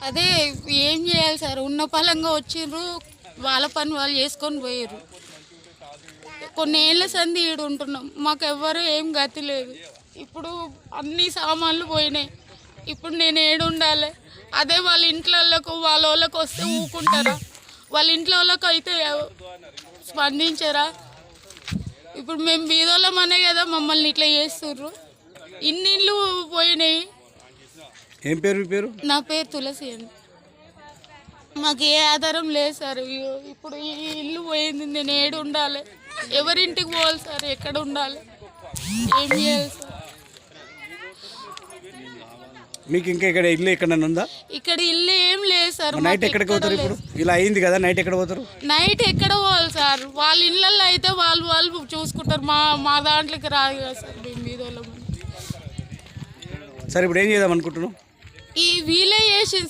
అదే ఏం చేయాలి సార్? ఉన్న పలంగా వచ్చిర్రు, వాళ్ళ పని వాళ్ళు చేసుకొని పోయారు. కొన్ని ఏళ్ళ సంది ఈడు ఉంటున్నాం, మాకు ఎవ్వరు ఏం గతి లేదు. ఇప్పుడు అన్ని సామాన్లు పోయినాయి. ఇప్పుడు నేను ఏడు ఉండాలి? అదే వాళ్ళ ఇంట్లోకి వాళ్ళ వాళ్ళకి వస్తే ఊకుంటారా? వాళ్ళ ఇంట్లో వాళ్ళకి అయితే స్పందించారా? ఇప్పుడు మేము బీదోళ్ళం అనే కదా మమ్మల్ని ఇట్లా చేస్తుర్రు. ఇన్ని ఇళ్ళు పోయినాయి. ఏం పేరు మీ పేరు? నా పేరు తులసి అండి. మాకు ఏ ఆధారం లేదు సార్. ఇప్పుడు ఈ ఇల్లు పోయింది, నేను ఏడు ఉండాలి? ఎవరింటికి పోవాలి సార్? ఎక్కడ ఉండాలి? ఏం చేయాలి సార్? మీకు ఇంకా ఇక్కడ ఇల్లు ఎక్కడన్నా ఉందా? ఇక్కడ ఇల్లు ఏం లేదు సార్. నైట్ ఎక్కడికి పోతారు? ఇప్పుడు ఇలా అయింది కదా, నైట్ ఎక్కడ పోతారు? నైట్ ఎక్కడ పోవాలి సార్? వాళ్ళ ఇళ్ళల్లో అయితే వాళ్ళు చూసుకుంటారు, మా దాంట్లోకి రాదు కదా సార్. మేము బీదోళ్ళం. సరే ఇప్పుడు ఏం చేద్దాం అనుకుంటున్నాం? ఈ వీలే చేసి